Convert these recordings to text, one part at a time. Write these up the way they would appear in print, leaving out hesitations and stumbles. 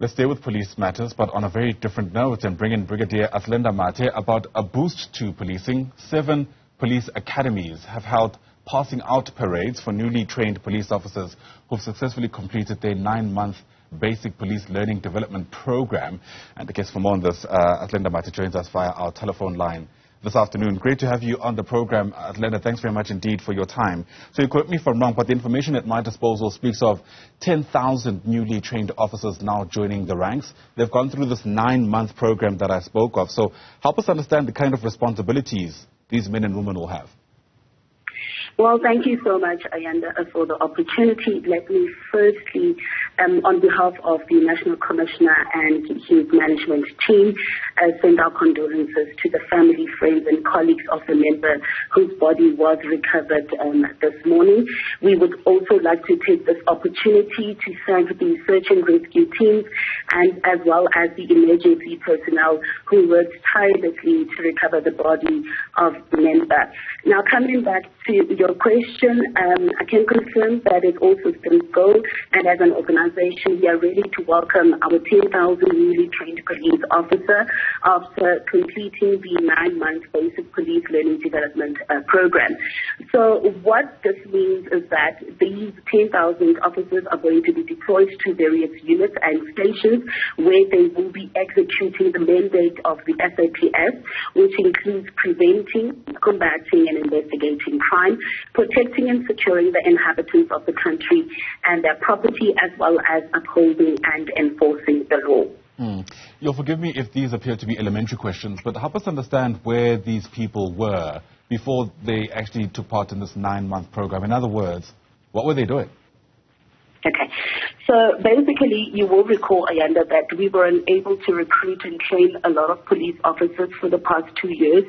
Let's stay with police matters, but on a very different note, and bring in Brigadier Athlenda Mathe about a boost to policing. 7 police academies have held passing out parades for newly trained police officers who've successfully completed their 9-month basic police learning development program. And I guess for more on this, Athlenda Mathe joins us via our telephone line this afternoon. Great to have you on the program, Athlenda. Thanks very much indeed for your time. So you correct me if I'm wrong, but the information at my disposal speaks of 10,000 newly trained officers now joining the ranks. They've gone through this 9-month program that I spoke of. So help us understand the kind of responsibilities these men and women will have. Well, thank you so much, Ayanda, for the opportunity. Let me firstly, on behalf of the National Commissioner and his management team, send our condolences to the family, friends and colleagues of the member whose body was recovered this morning. We would also like to take this opportunity to thank the search and rescue teams and as well as the emergency personnel who worked tirelessly to recover the body of the member. Now, coming back to your question, I can confirm that it all systems go, and as an organization, we are ready to welcome our 10,000 newly trained police officer after completing the 9-month basic police learning development program. So what this means is that these 10,000 officers are going to be deployed to various units and stations where they will be executing the mandate of the SAPS, which includes preventing, combating and investigating crime, protecting and securing the inhabitants of the country and their property, as well as upholding and enforcing the law. You'll forgive me if these appear to be elementary questions, but help us understand where these people were before they actually took part in this 9-month program. In other words, what were they doing? Okay. So basically, you will recall, Ayanda, that we were unable to recruit and train a lot of police officers for the past 2 years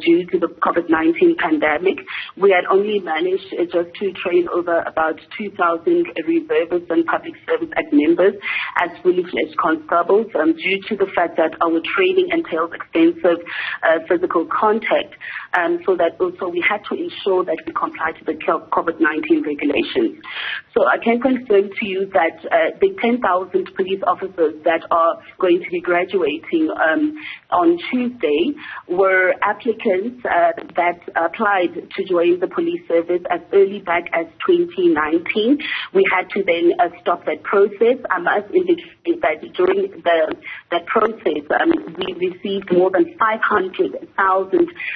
due to the COVID-19 pandemic. We had only managed just to train over about 2,000 reservists and public service act members as fully fledged constables due to the fact that our training entails extensive physical contact. So that also we had to ensure that we comply to the COVID-19 regulations. So I can confirm to you that the 10,000 police officers that are going to be graduating on Tuesday were applicants that applied to join the police service as early back as 2019. We had to then stop that process. I must indicate that during that process, we received more than 500,000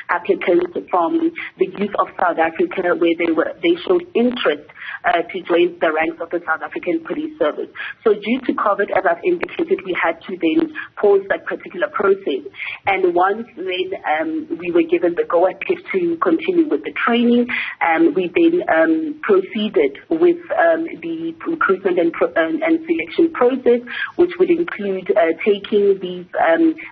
applicants from the youth of South Africa, where they showed interest to join the ranks of the South African Police Service. So due to COVID, as I've indicated, we had to then pause that particular process. And once then we were given the go-ahead to continue with the training, we then proceeded with the recruitment and selection process, which would include taking these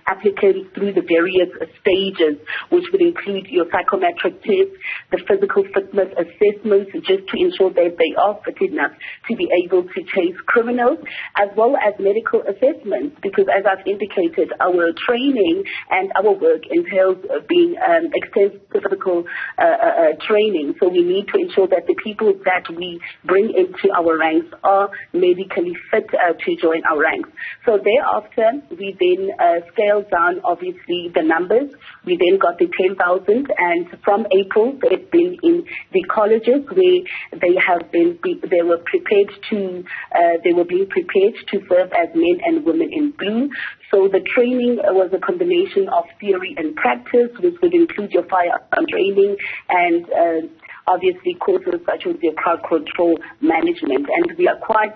applicants through the various stages, which would include your psychometric test, the physical fitness assessments, just to ensure that they are fit enough to be able to chase criminals, as well as medical assessments, because as I've indicated, our training and our work entails being extensive physical training. So we need to ensure that the people that we bring into our ranks are medically fit to join our ranks. So thereafter, we then scaled down, obviously, the numbers. We then got the 10,000, and from April, they've been in the colleges where they were being prepared to serve as men and women in blue. So the training was a combination of theory and practice, which would include your firearm training and obviously courses such as your crowd control management. And we are quite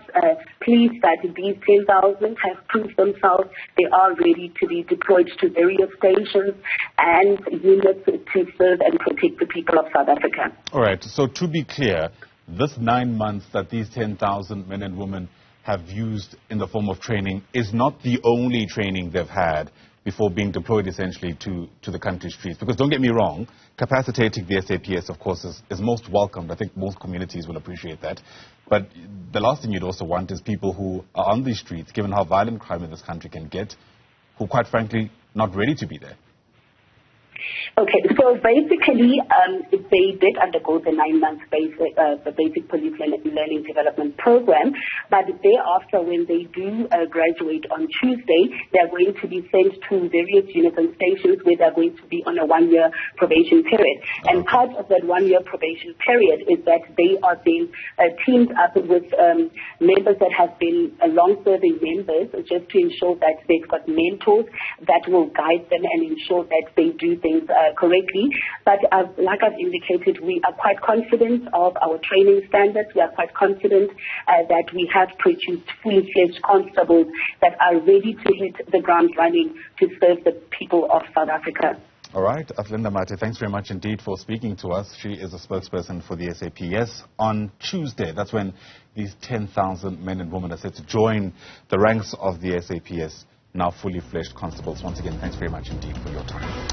pleased that these 10,000 have proved themselves. They are ready to be deployed to various stations and units to serve and protect the people of South Africa. All right. So to be clear, this 9 months that these 10,000 men and women have used in the form of training is not the only training they've had before being deployed essentially to the country streets. Because don't get me wrong, capacitating the SAPS, of course, is most welcomed. I think most communities will appreciate that. But the last thing you'd also want is people who are on these streets, given how violent crime in this country can get, who quite frankly not ready to be there. Okay, so basically, they did undergo the 9-month basic police learning development program, but thereafter, when they do graduate on Tuesday, they are going to be sent to various units and stations where they are going to be on a 1-year probation period. And part of that 1-year probation period is that they are being teamed up with members that have been long-serving members, just to ensure that they've got mentors that will guide them and ensure that they do things correctly. But like I've indicated, we are quite confident of our training standards. We are quite confident that we have produced fully fledged constables that are ready to hit the ground running to serve the people of South Africa. All right, Athlenda Mathe, thanks very much indeed for speaking to us. She is a spokesperson for the SAPS. On Tuesday, that's when these 10,000 men and women are set to join the ranks of the SAPS, now fully fledged constables. Once again, thanks very much indeed for your time.